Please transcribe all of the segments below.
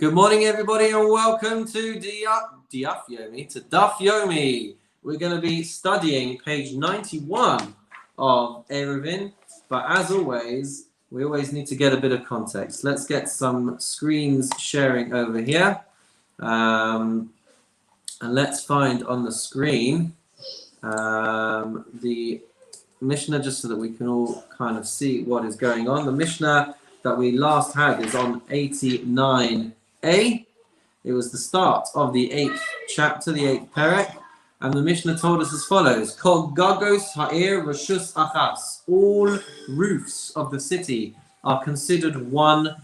Good morning, everybody, and welcome to Daf Yomi. We're going to be studying page 91 of Eruvin, but as always, we always need to get a bit of context. Let's get some screens sharing over here, and let's find on the screen the Mishnah, just so that we can all kind of see what is going on. The Mishnah that we last had is on 89a. It was the start of the 8th chapter, the 8th perek, and the Mishnah told us as follows: Kol gagos ha'ir reshus achas. All roofs of the city are considered one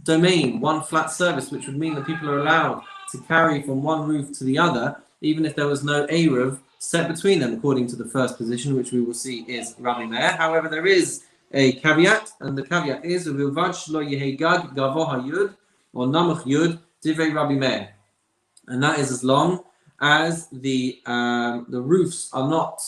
domain, one flat surface, which would mean that people are allowed to carry from one roof to the other, even if there was no eruv set between them, according to the first position, which we will see is Rabbi Meir. However, there is a caveat, and the caveat is Uvilvad shlo yehei gag gavo hayud or namuch yud divrei Rabbi Meir, and that is as long as the roofs are not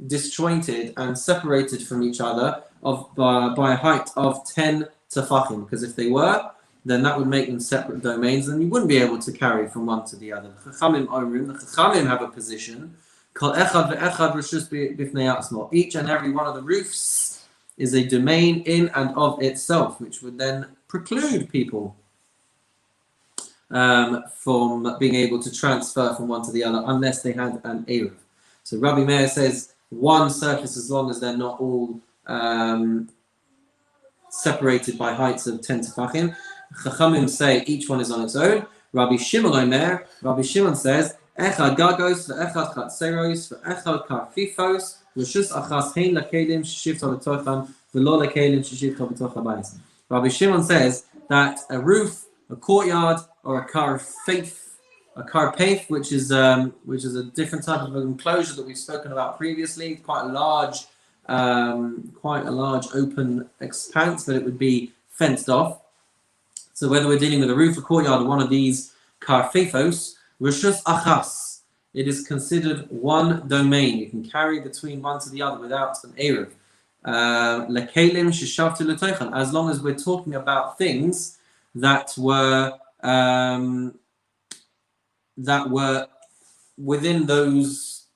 disjointed and separated from each other by a height of 10 tefachim, because if they were, then that would make them separate domains, and you wouldn't be able to carry from one to the other. The Chachamim have a position called echad ve'echad reshus b'fnei atzmo. Each and every one of the roofs is a domain in and of itself, which would then preclude people from being able to transfer from one to the other unless they had an eruv. So Rabbi Meir says one surface as long as they're not all separated by heights of 10 tefachim. Chachamim say each one is on its own. Rabbi Shimon says echad gagos ve'echad chatzeros ve'echad karfifos reshus achas hein lakelim sheshivto b'tocham v'lo lakelim sheshivto b'toch habayis. Rabbi Shimon says that a roof, a courtyard, or a karpef, which is a different type of enclosure that we've spoken about previously, quite a large open expanse, but it would be fenced off. So whether we're dealing with a roof, a courtyard, or one of these karfefos, reshus achas, it is considered one domain. You can carry between one to the other without an eruv. Lekelim sheshavtu l'toichan, as long as we're talking about things that were within those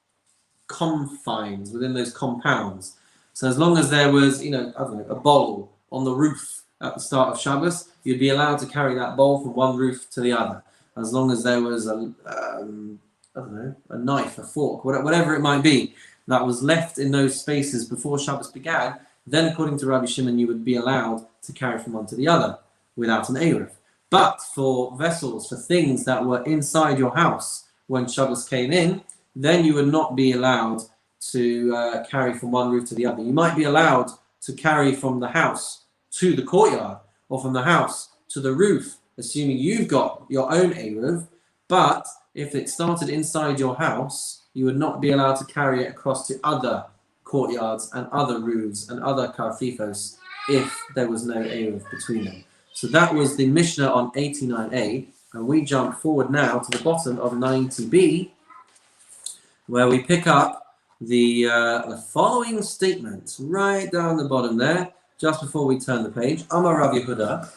confines, within those compounds. So as long as there was, a bowl on the roof at the start of Shabbos, you'd be allowed to carry that bowl from one roof to the other. As long as there was a knife, a fork, whatever it might be, that was left in those spaces before Shabbos began, then according to Rabbi Shimon, you would be allowed to carry from one to the other without an eruv. But for vessels, for things that were inside your house when Shabbos came in, then you would not be allowed to carry from one roof to the other. You might be allowed to carry from the house to the courtyard, or from the house to the roof, assuming you've got your own eruv. But if it started inside your house, you would not be allowed to carry it across to other courtyards and other roofs and other karfifos if there was no eruv between them. So that was the Mishnah on 89a, and we jump forward now to the bottom of 90b, where we pick up the following statement right down the bottom there, just before we turn the page. Amar Rav Yehuda.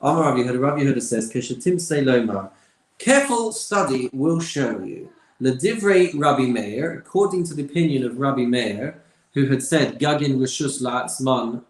Rabbi Yehuda says, Keshatim say lomar. Careful study will show you. L'divrei Rabbi Meir, according to the opinion of Rabbi Meir, who had said Gagin Reshus La'atzman.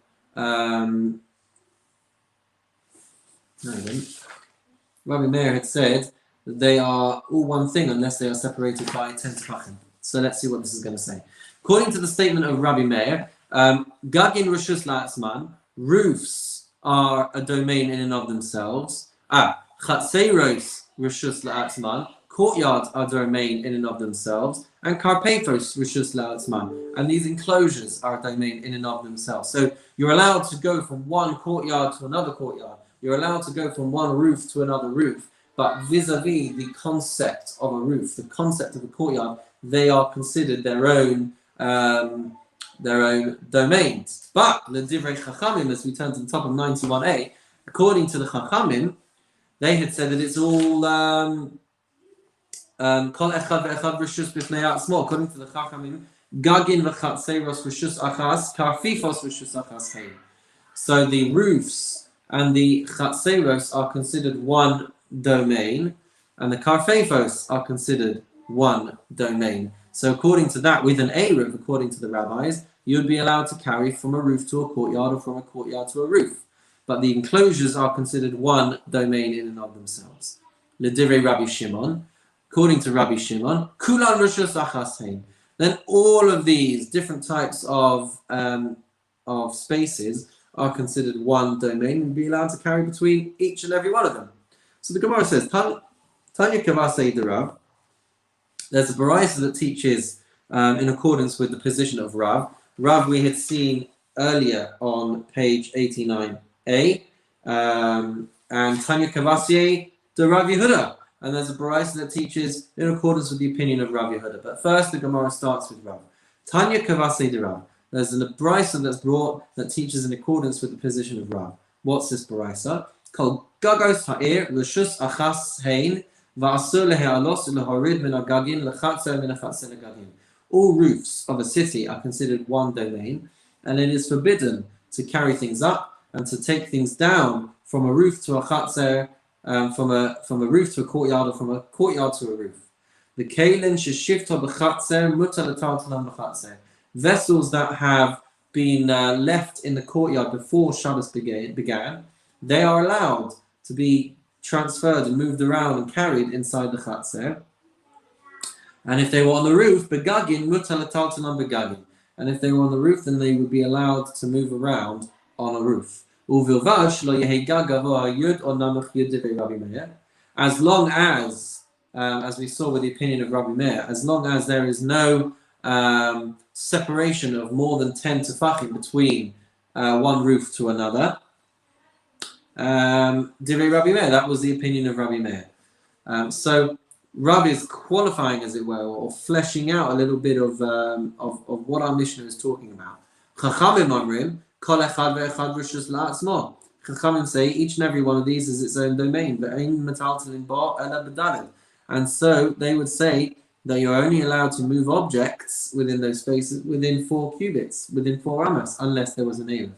Rabbi Meir had said that they are all one thing unless they are separated by 10 tefachim. So let's see what this is going to say. According to the statement of Rabbi Meir, Gagin Reshus La'atzman, roofs are a domain in and of themselves. Chatzeros Reshus La'atzman, courtyards are a domain in and of themselves. And Karpefos Reshus La'atzman, and these enclosures are a domain in and of themselves. So you're allowed to go from one courtyard to another courtyard. You're allowed to go from one roof to another roof. But vis-a-vis the concept of a roof, the concept of a courtyard, they are considered their own domains. But the Divrei Chachamim, as we turn to the top of 91a, according to the Chachamim, they had said that it's all Kol echad ve'echad reshus b'fnei atzmo. According to the Chachamim, Gagin v'chatzeros reshus achas, karfifos reshus achas heim. So the roofs and the chatzeros are considered one domain, and the karfeifos are considered one domain. So according to that, with an Eruv, according to the rabbis, you would be allowed to carry from a roof to a courtyard or from a courtyard to a roof. But the enclosures are considered one domain in and of themselves. L'divrei Rabbi Shimon, according to Rabbi Shimon, kulan rishus achas hein. Then all of these different types of spaces are considered one domain and be allowed to carry between each and every one of them. So the Gemara says, Tanya Kavasei de Rav. There's a baraisa that teaches in accordance with the position of Rav. Rav we had seen earlier on page 89a, and Tanya Kavasei de Rav Yehuda. And there's a baraisa that teaches in accordance with the opinion of Rav Yehuda. But first, the Gemara starts with Rav. Tanya Kavasei de Rav. There's a baraisa that's brought that teaches in accordance with the position of Rav. What's this baraisa? Called Gagos Ha'ir Rishus Achas Hein Va'asur Lehe'alos Lehorid Min Agagin Lechatzer Min Achatzer Legagin. All roofs of a city are considered one domain, and it is forbidden to carry things up and to take things down from a roof to a chatzer, from a roof to a courtyard, or from a courtyard to a roof. The kailin sheshivta b'chatzer mutar l'tartalam b'chatzer. Vessels that have been left in the courtyard before Shabbos began, they are allowed to be transferred and moved around and carried inside the chatzer. And if they were on the roof, begagin mutar l'tartalam begagin. And if they were on the roof, then they would be allowed to move around on a roof. As long as we saw with the opinion of Rabbi Meir, as long as there is no separation of more than 10 tefachim between one roof to another, Divrei Rabbi Meir, that was the opinion of Rabbi Meir. So Rabbi is qualifying, as it were, or fleshing out a little bit of what our Mishnah is talking about. Chachamim Amrim, Kol echad ve'echad rishus la'atzmo. Chachamim say each and every one of these is its own domain. Ve'ein metaltalin ba ela b'daled. And so they would say that you're only allowed to move objects within those spaces within 4 cubits, within 4 amas, unless there was an Eruv.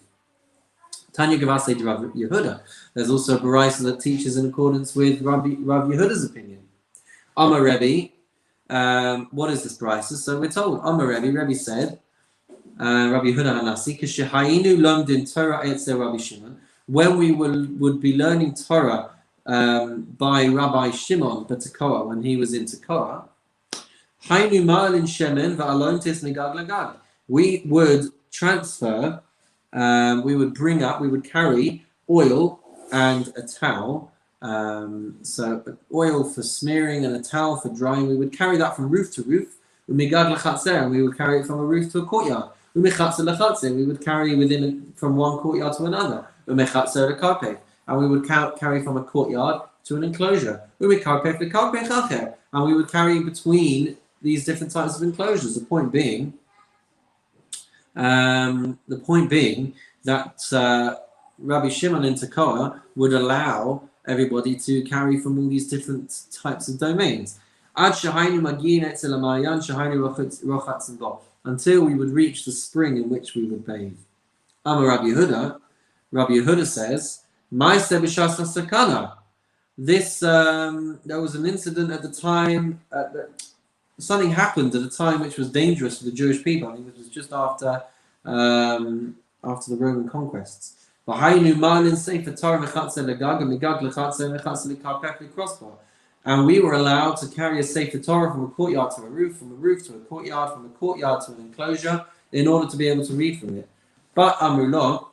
Tanya Gavasei de Rav Yehuda. There's also a baraisa that teaches in accordance with Rav Yehuda's opinion. Amar Rebbe, what is this baraisa? So we're told, Amar Rebbe said, Rabbi Yehuda Hanasi, Kishahayinu Lomdin Torah Etzer Rabbi Shimon, when we would be learning Torah by Rabbi Shimon B'Tekoa, when he was in Tekoa, Haynu Ma'alin Shemen Va'alontis Negag Lagag. We would transfer, we would carry oil and a towel. So oil for smearing and a towel for drying. We would carry that from roof to roof. And we would carry it from a roof to a courtyard. We would carry from one courtyard to another. And we would carry from a courtyard to an enclosure. And we would carry between these different types of enclosures. The point being that Rabbi Shimon in Tekoa would allow everybody to carry from all these different types of domains. Until we would reach the spring in which we would bathe. Amar Rabbi Yehuda says, this, there was an incident at the time, something happened at a time which was dangerous for the Jewish people. I think it was just after the Roman conquests. And we were allowed to carry a Sefer Torah from a courtyard to a roof to a courtyard, from a courtyard to an enclosure, in order to be able to read from it. But Amrullah,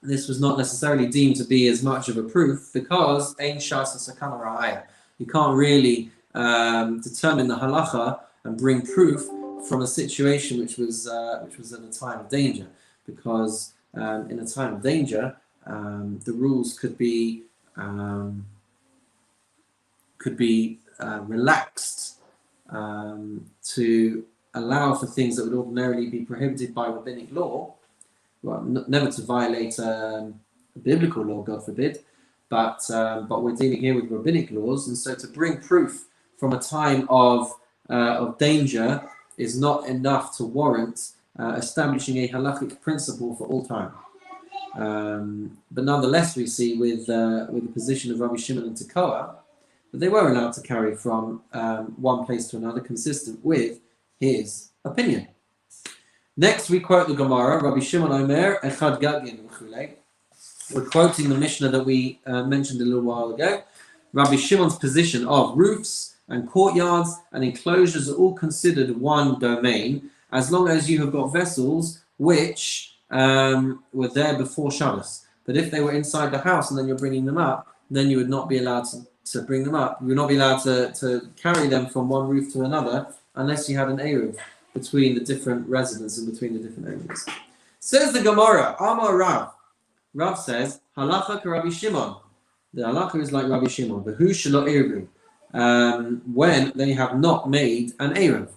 this was not necessarily deemed to be as much of a proof, because Ein Shas Sakana Ra'aya. You can't really determine the halacha and bring proof from a situation which was at a time of danger, because in a time of danger, the rules could be relaxed to allow for things that would ordinarily be prohibited by rabbinic law. Well, never to violate a biblical law, God forbid, but we're dealing here with rabbinic laws, and so to bring proof from a time of danger is not enough to warrant establishing a halachic principle for all time. But nonetheless, we see with the position of Rabbi Shimon and Tekoa that they were allowed to carry from one place to another, consistent with his opinion. Next, we quote the Gemara, Rabbi Shimon Omer, Echad Gagin v'chulei. We're quoting the Mishnah that we mentioned a little while ago. Rabbi Shimon's position of roofs and courtyards and enclosures are all considered one domain, as long as you have got vessels which were there before Shabbos. But if they were inside the house and then you're bringing them up, then you would not be allowed to bring them up. You would not be allowed to carry them from one roof to another unless you had an Eruv between the different residents and between the different areas. Says the Gemara, Amar Rav. Rav says, Halacha ka Rabbi Shimon. The halacha is like Rabbi Shimon, but who shelo Eruvin, when they have not made an Eruv.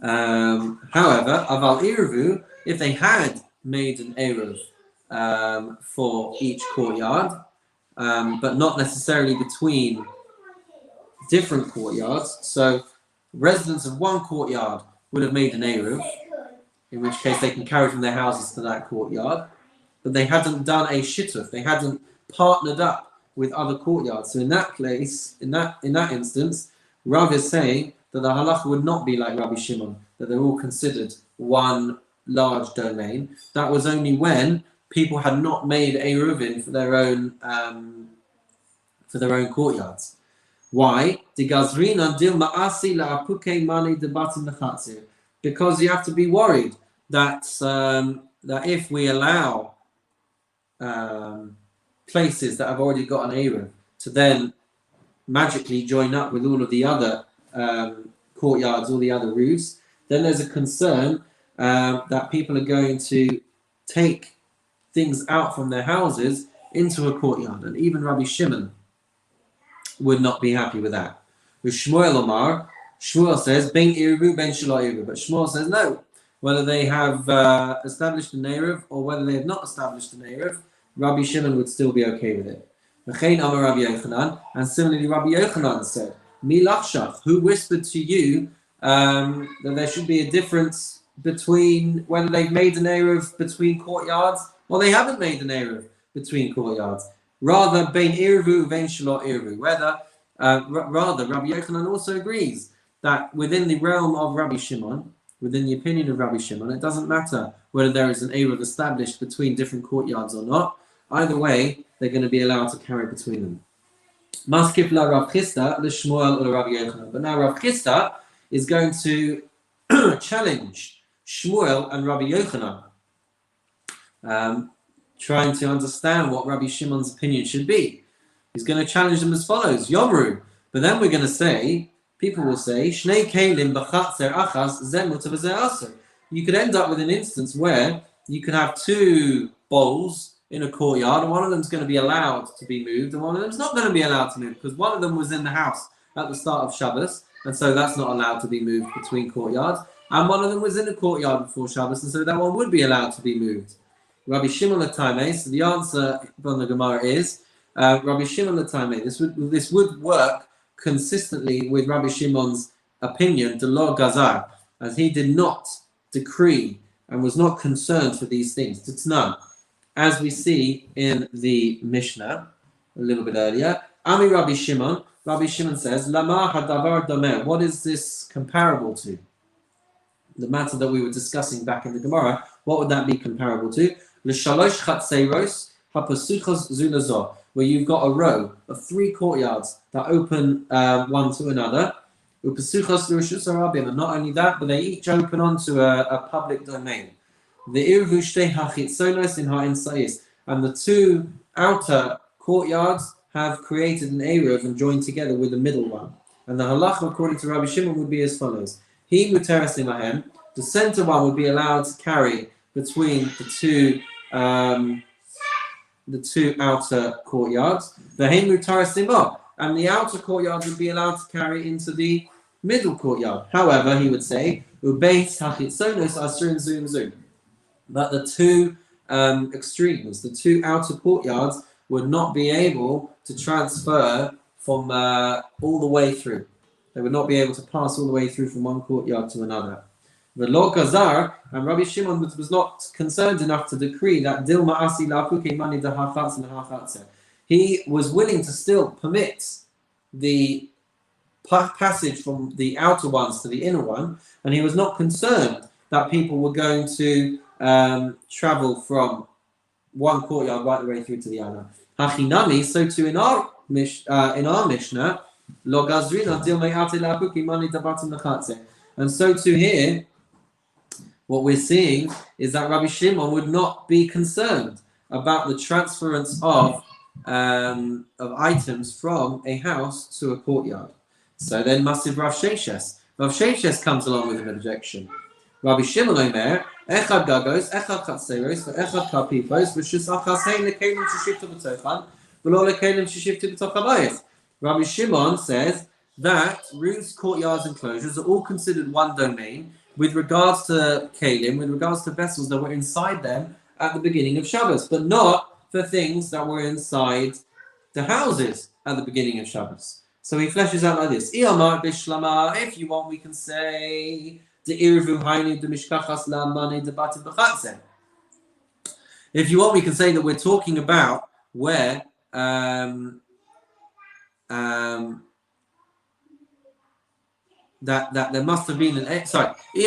However, Aval Eruvu, if they had made an Eruv for each courtyard, but not necessarily between different courtyards, so residents of one courtyard would have made an Eruv, in which case they can carry from their houses to that courtyard, but they hadn't done a shittuf, they hadn't partnered up with other courtyards. So in that place, in that instance, Rav is saying that the halacha would not be like Rabbi Shimon, that they're all considered one large domain. That was only when people had not made Eruvin for their own courtyards. Why? Because you have to be worried that if we allow places that have already got an Eruv to then magically join up with all of the other courtyards, all the other roofs, then there's a concern that people are going to take things out from their houses into a courtyard, and even Rabbi Shimon would not be happy with that. With Shmuel Omar, Shmuel says, Ben Eruv, Ben Shelo Eruv, but Shmuel says no. Whether they have established an Eruv or whether they have not established an Eruv, Rabbi Shimon would still be okay with it. And similarly, Rabbi Yochanan said, Mi lachshach, who whispered to you that there should be a difference between whether they've made an Eruv between courtyards or they haven't made an Eruv between courtyards. Rather, bein Eruvu, vein shelo Eruvu. Rather, Rabbi Yochanan also agrees that within the realm of Rabbi Shimon, within the opinion of Rabbi Shimon, it doesn't matter whether there is an Eruv established between different courtyards or not. Either way, they're going to be allowed to carry between them. Maskif la Rav Chisda, the Shmuel or Rabbi Yochanan. But now Rav Chisda is going to challenge Shmuel and Rabbi Yochanan, trying to understand what Rabbi Shimon's opinion should be. He's going to challenge them as follows: Yomru. But then we're going to say, people will say, Shnei kelim b'chatzer achas zeh mutar v'zeh aser. You could end up with an instance where you could have two bowls in a courtyard, and one of them's going to be allowed to be moved, and one of them's not going to be allowed to move, because one of them was in the house at the start of Shabbos, and so that's not allowed to be moved between courtyards, and one of them was in the courtyard before Shabbos, and so that one would be allowed to be moved. Rabbi Shimon Latame, so the answer from the Gemara is, Rabbi Shimon Latame, this would work consistently with Rabbi Shimon's opinion, de lo gazar, as he did not decree and was not concerned for these things. T'tnan, as we see in the Mishnah a little bit earlier, Ami Rabbi Shimon says, Lama hadavar domer. What is this comparable to? The matter that we were discussing back in the Gemara, what would that be comparable to? L'shalosh chatzeiros hapasuchos zulazo, where you've got a row of three courtyards that open one to another. Upasuchos l'rishus harabim, and not only that, but they each open onto a public domain. The Eruvu shtei hachitzonos in ha'ensayis, and the two outer courtyards have created an Eruv and joined together with the middle one. And the halacha, according to Rabbi Shimon, would be as follows: He muteres imahem, the center one would be allowed to carry between the two outer courtyards. The hein muteres imah, and the outer courtyard would be allowed to carry into the middle courtyard. However, he would say, ubeis hachitzonos asurin zoom zoom. But the two extremes, the two outer courtyards, would not be able to transfer from all the way through. They would not be able to pass all the way through from one courtyard to another. The Lo Gazar, and Rabbi Shimon was not concerned enough to decree that Dilma Asi Lafuke Mani de Hachatz and Hachatze. He was willing to still permit the passage from the outer ones to the inner one, and he was not concerned that people were going to travel from one courtyard right the way through to the other. Hachinami, so too in our Mishnah, Lo Gazrina Dilma Ate Lafuke Mani de Batim Hachatze. And so too here, what we're seeing is that Rabbi Shimon would not be concerned about the transference of items from a house to a courtyard. So then, Masiv Rav Sheshes. Rav Sheshes comes along with an objection. Rabbi Shimon Omer, Echad Gagos, Echad Chatzeros, Echad Kapipos, V'shus Achasein Lekelim Shishiftu B'tochan, V'lo Lekelim Shishiftu B'tochabayis. Rabbi Shimon says that roofs, courtyards, enclosures are all considered one domain with regards to Kalim, with regards to vessels that were inside them at the beginning of Shabbos, but not for things that were inside the houses at the beginning of Shabbos. So he fleshes out like this. If you want, we can say the Eruvin the Mishkachas Lamane the Batim B'chatze. If you want, we can say that we're talking about where that there must have been an sorry. If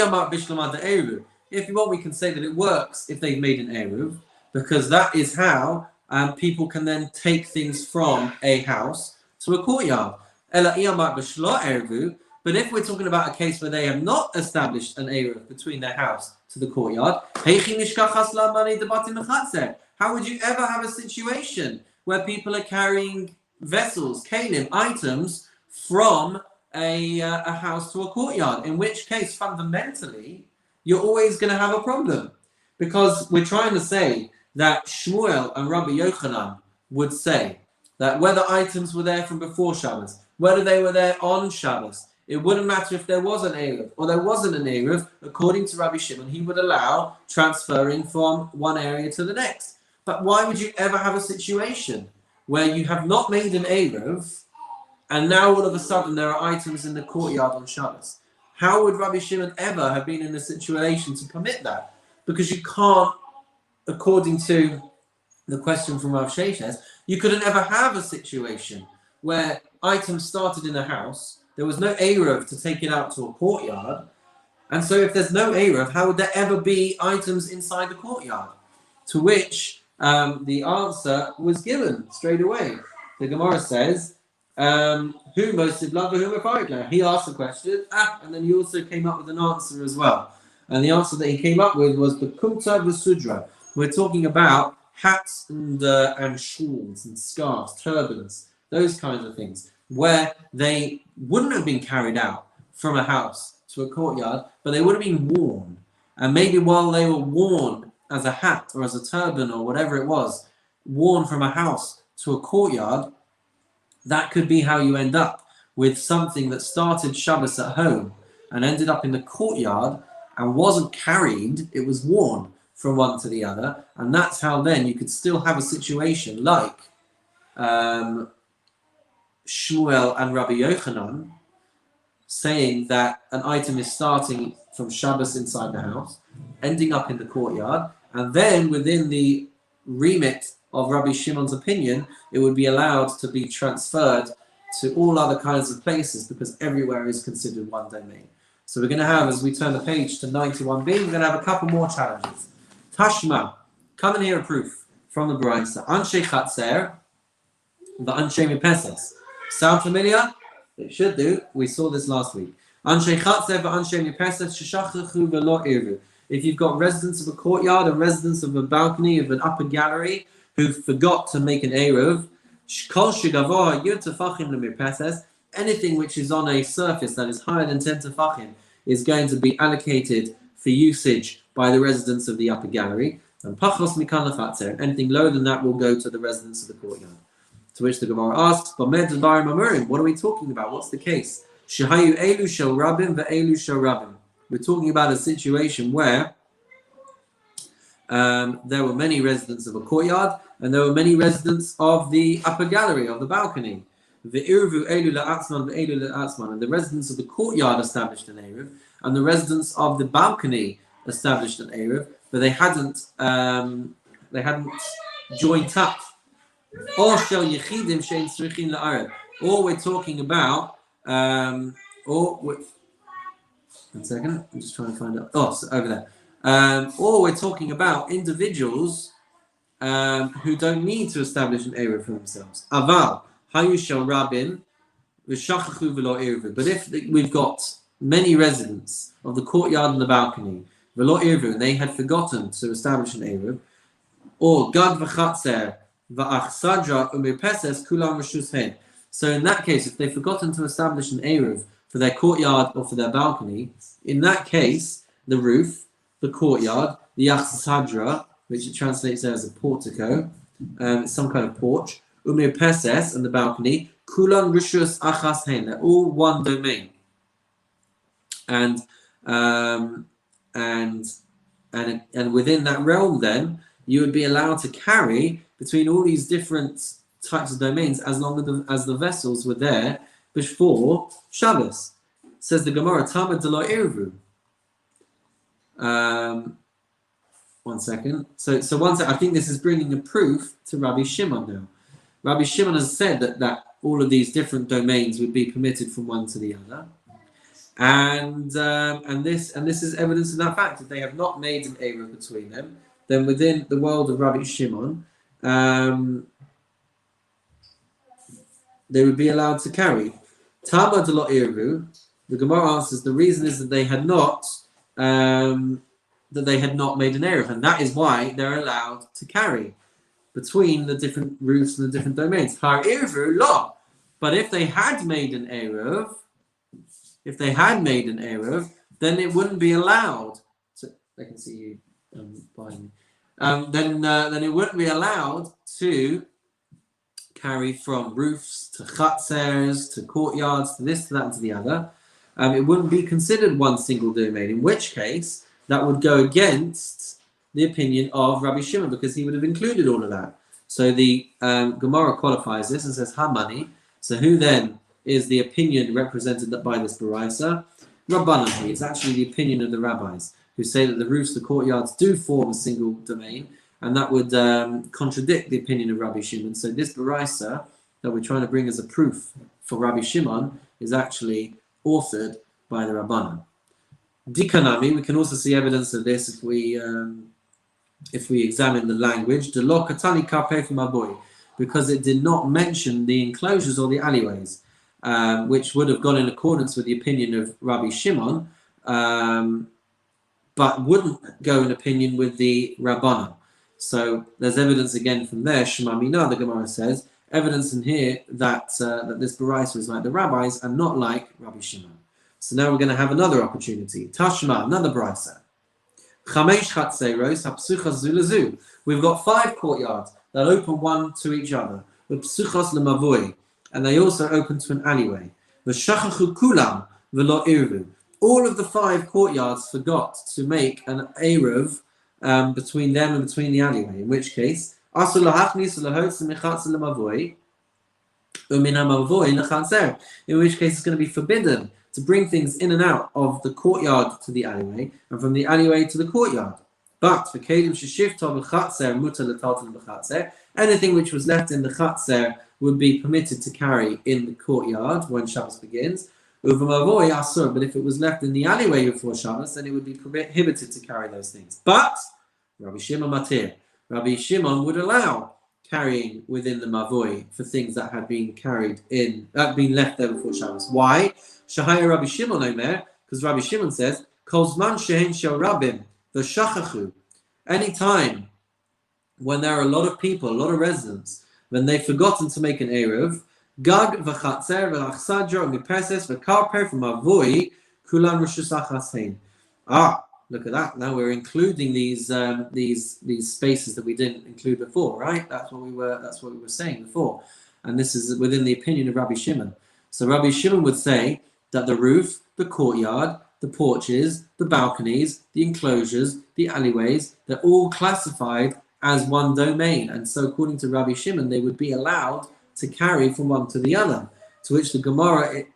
you want, we can say that it works if they've made an eruv, because that is how people can then take things from a house to a courtyard. But if we're talking about a case where they have not established an eruv between their house to the courtyard, how would you ever have a situation where people are carrying vessels, kalim, items from a house to a courtyard? In which case, fundamentally, you're always going to have a problem, because we're trying to say that Shmuel and Rabbi Yochanan would say that whether items were there from before Shabbos, whether they were there on Shabbos, it wouldn't matter if there was an Eruv or there wasn't an Eruv. According to Rabbi Shimon, he would allow transferring from one area to the next. But why would you ever have a situation where you have not made an Eruv and now all of a sudden there are items in the courtyard on Shabbos? How would Rabbi Shimon ever have been in a situation to permit that? Because you can't, according to the question from Rav Sheshes, you couldn't ever have a situation where items started in a house, there was no Eruv to take it out to a courtyard, and so if there's no Eruv, how would there ever be items inside the courtyard? To which the answer was given straight away. The Gemara says, who most of love, who if he asked the question, and then he also came up with an answer as well. And the answer that he came up with was the Kumta V'Sudra. We're talking about hats and shawls and scarves, turbans, those kinds of things, where they wouldn't have been carried out from a house to a courtyard, but they would have been worn. And maybe while they were worn as a hat or as a turban or whatever it was, worn from a house to a courtyard, that could be how you end up with something that started Shabbos at home and ended up in the courtyard and wasn't carried, it was worn from one to the other. And that's how then you could still have a situation like Shmuel and Rabbi Yochanan saying that an item is starting from Shabbos inside the house, ending up in the courtyard, and then within the remit of Rabbi Shimon's opinion, it would be allowed to be transferred to all other kinds of places because everywhere is considered one domain. So we're going to have, as we turn the page to 91b, we're going to have a couple more challenges. Tashma, come and hear a proof from the Brayso. Anshe Chatzer, the Anshe Mipeses. Sound familiar? It should do. We saw this last week. Anshe Chatzer, the Anshe Mipeses, Sheshachachu v'lo Eruvin. If you've got residents of a courtyard and residents of a balcony, of an upper gallery, who forgot to make an Eruv, anything which is on a surface that is higher than 10 tefachim is going to be allocated for usage by the residents of the upper gallery, and anything lower than that will go to the residents of the courtyard. To which the Gemara asks, what are we talking about? What's the case? We're talking about a situation where there were many residents of a courtyard and there were many residents of the upper gallery, of the balcony. And the residents of the courtyard established an Eruv, and the residents of the balcony established an Eruv, but they hadn't joined up. Or we're talking about, one second, I'm just trying to find out. Oh, so over there. Or we're talking about individuals who don't need to establish an Eruv for themselves. Aval, Hayushel Rabin, V'shachachu v'lo Eruvin. But if we've got many residents of the courtyard and the balcony, v'lo Eruvin, and they had forgotten to establish an Eruv, or Gad v'chatzer v'achsadra u'mirpeses kulam reshus hen. So in that case, if they've forgotten to establish an Eruv for their courtyard or for their balcony, in that case, the roof, the courtyard, the achsadra, which it translates there as a portico, some kind of porch, u'mirpeses, and the balcony, kulan reshus achas hen. They're all one domain, and within that realm, then you would be allowed to carry between all these different types of domains as long as the vessels were there before Shabbos. Says the Gemara, Tamad de lo Eruvin. One second. So one second. I think this is bringing a proof to Rabbi Shimon now. Rabbi Shimon has said that all of these different domains would be permitted from one to the other, and this is evidence of that fact. If they have not made an Eruv between them, then within the world of Rabbi Shimon, they would be allowed to carry. Tama de lo Eruv. The Gemara answers the reason is that they had not made an Eruv, and that is why they're allowed to carry between the different roofs and the different domains. Har Eruv lo. But if they had made an Eruv, then it wouldn't be allowed. I can see you behind me. Then it wouldn't be allowed to carry from roofs to chatzers to courtyards to this, to that, and to the other. It wouldn't be considered one single domain, in which case that would go against the opinion of Rabbi Shimon, because he would have included all of that. So the Gemara qualifies this and says Hamani. So who then is the opinion represented by this Baraisa? Rabbanan. It's actually the opinion of the rabbis, who say that the roofs, the courtyards do form a single domain, and that would contradict the opinion of Rabbi Shimon. So this Baraisa that we're trying to bring as a proof for Rabbi Shimon is actually authored by the Rabbanan. Dikanami, we can also see evidence of this if we examine the language. Delo katani karpef maboy, because it did not mention the enclosures or the alleyways, which would have gone in accordance with the opinion of Rabbi Shimon, but wouldn't go in opinion with the Rabbanan. So there's evidence again from there. Shema Mina, the Gemara says, evidence in here that this Baraisa is like the rabbis and not like Rabbi Shimon. So now we're going to have another opportunity. Tashma, another Baraisa. Chamesh chatzeros hapsuchas zulazu. We've got 5 courtyards that open one to each other. With psuchas lemavoy, and they also open to an alleyway. V'shachachu kulam v'lo Eruvin. All of the 5 courtyards forgot to make an Eruv between them and between the alleyway. In which case, in which case it's going to be forbidden to bring things in and out of the courtyard to the alleyway, and from the alleyway to the courtyard. But for anything which was left in the chatzer would be permitted to carry in the courtyard when Shabbos begins. But if it was left in the alleyway before Shabbos, then it would be prohibited to carry those things. But Rabbi Shimon Matir, Rabbi Shimon would allow carrying within the mavoi for things that had been carried in, been left there before Shabbos. Why? Shahaya Rabbi Shimon Omer, because Rabbi Shimon says, Kolzman shehen shel rabim v'shachachu. Any time when there are a lot of people, a lot of residents, when they've forgotten to make an Eruv, Gag v'chatzer v'achsadra v'perses v'karper v'mavoi kulan reshus achas hein. Look at that. Now we're including these spaces that we didn't include before, right? That's what we were saying before. And this is within the opinion of Rabbi Shimon. So Rabbi Shimon would say that the roof, the courtyard, the porches, the balconies, the enclosures, the alleyways, they're all classified as one domain. And so according to Rabbi Shimon, they would be allowed to carry from one to the other. To which the Gemara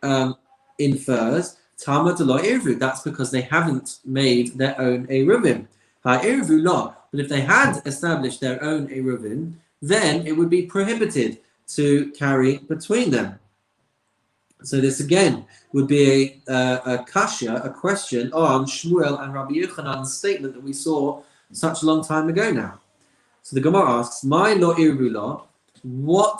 infers, Tama de lo Eruv. That's because they haven't made their own Eruvin. Ha-Eruvu lo. But if they had established their own Eruvin, then it would be prohibited to carry between them. So this again would be a kasha, a question on Shmuel and Rabbi Yochanan's statement that we saw such a long time ago now. So the Gemara asks, "My lo Eruvu lo." What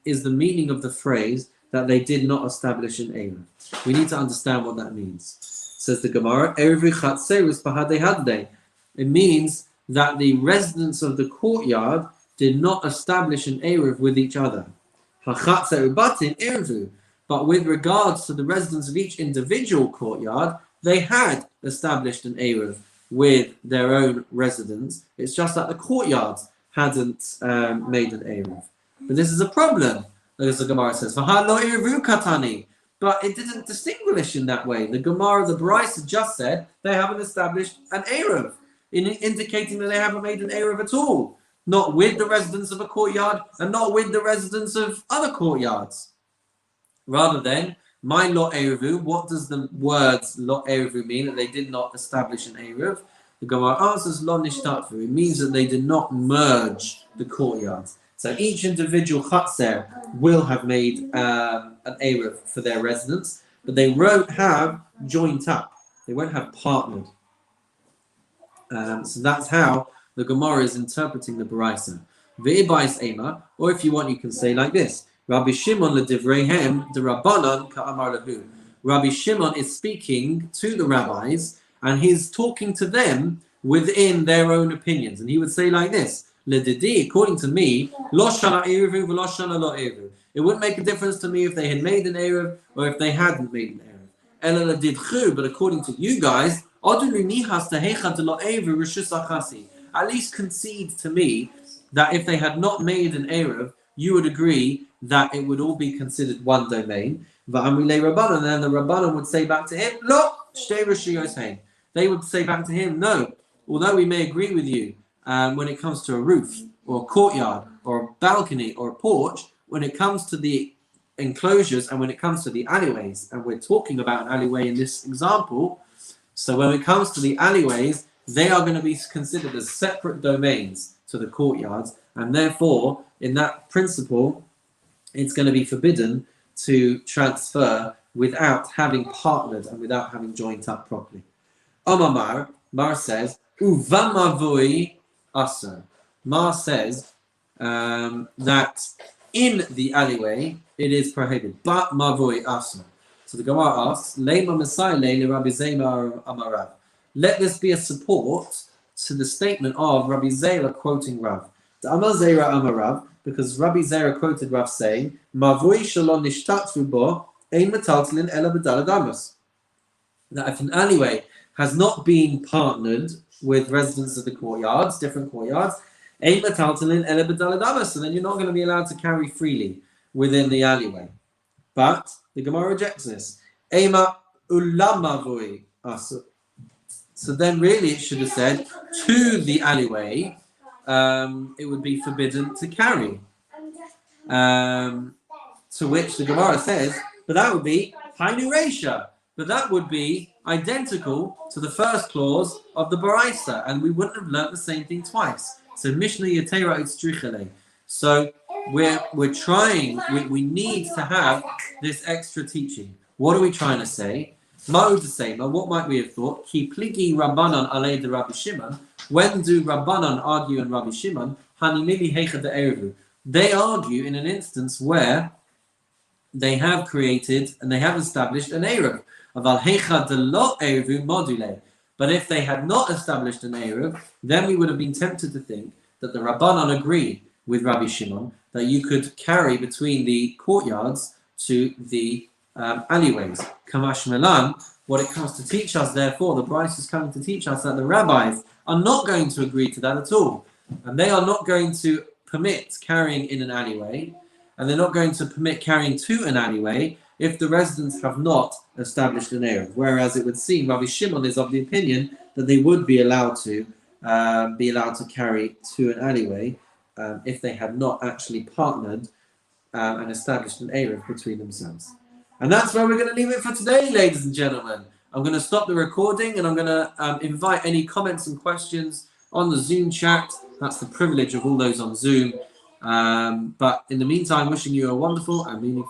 is the meaning of the phrase that they did not establish an Eruv? We need to understand what that means. Says the Gemara, "Eruv chatzeros bahadei hadei." It means that the residents of the courtyard did not establish an Eruv with each other. Hachatzeru batin eruvu. But with regards to the residents of each individual courtyard, they had established an Eruv with their own residents. It's just that the courtyards hadn't made an Eruv. But this is a problem, as the Gemara says. V'halo Eruvu katani. But it didn't distinguish in that way. The Gemara, the Brisa just said they haven't established an Eruv, indicating that they haven't made an Eruv at all. Not with the residents of a courtyard and not with the residents of other courtyards. Rather than, my lo Eruvu, what does the words lo Eruvu mean? That they did not establish an Eruv. The Gemara answers lo nishtatfu. It means that they did not merge the courtyards. So each individual chatzer will have made an Eruv for their residents, but they won't have joined up. They won't have partnered. So that's how the Gemara is interpreting the Brisa. Ve'ibais ema, or if you want, you can say like this. Rabbi Shimon ledivreihem de Rabbanan ka'amar lahu. Rabbi Shimon is speaking to the rabbis, and he's talking to them within their own opinions. And he would say like this, Ledidi, according to me, lo shana eruv v'lo shana lo eruv. It wouldn't make a difference to me if they had made an eruv or if they hadn't made an eruv. Ela ledidchu, but according to you guys, adunu nihas tehechad lo eruv rishus achasi. At least concede to me that if they had not made an eruv, you would agree that it would all be considered one domain. V'amrilei Rabbanan, and then the Rabbanan would say back to him, lo, shtei rishiyos hein. They would say back to him, no, although we may agree with you when it comes to a roof or a courtyard or a balcony or a porch, when it comes to the enclosures and when it comes to the alleyways, and we're talking about an alleyway in this example, so when it comes to the alleyways, they are going to be considered as separate domains to the courtyards, and therefore, in that principle, it's going to be forbidden to transfer without having partnered and without having joined up properly. Omar Mar says, Uvamavoi Asa. Mar says that in the alleyway it is prohibited, but Mavoi Asa. So the Gemara asks, Lema Masai Le Rabbi Zema Amarav. Let this be a support to the statement of Rabbi Zera quoting Rav. The Amar Zera Amarav, because Rabbi Zera quoted Rav saying, Mavoi Shalom Nishtatfu Bo Ein Metaltlin Ela B'Daladamas. That if an alleyway has not been partnered with residents of the courtyards, different courtyards, Ein Metaltlin Ela B'Daladamas, so then you're not going to be allowed to carry freely within the alleyway. But the Gemara rejects this. Ema Ulamavoi Asu. So then really it should have said, to the alleyway, it would be forbidden to carry. To which the Gemara says, but that would be Hainu Reisha. But that would be identical to the first clause of the Baraisa, and we wouldn't have learnt the same thing twice. So Mishnah Yetera Itztrichele. So we're trying, we need to have this extra teaching. What are we trying to say? What might we have thought? Ki pligi Rabbanan alei de Rabbi Shimon. When do Rabbanan argue and Rabbi Shimon? Hanimili heicha de Eruvu. They argue in an instance where they have created and they have established an Eruv. Aval heicha de lo Eruvu module. But if they had not established an Eruv, then we would have been tempted to think that the Rabbanan agreed with Rabbi Shimon that you could carry between the courtyards to the alleyways. Kamash Melan, what it comes to teach us, therefore, the Bryce is coming to teach us that the rabbis are not going to agree to that at all. And they are not going to permit carrying in an alleyway, and they're not going to permit carrying to an alleyway if the residents have not established an Eruv. Whereas it would seem Rabbi Shimon is of the opinion that they would be allowed to carry to an alleyway if they had not actually partnered and established an Eruv between themselves. And that's where we're going to leave it for today, ladies and gentlemen. I'm going to stop the recording and I'm going to invite any comments and questions on the Zoom chat. That's the privilege of all those on Zoom. But in the meantime, wishing you a wonderful and meaningful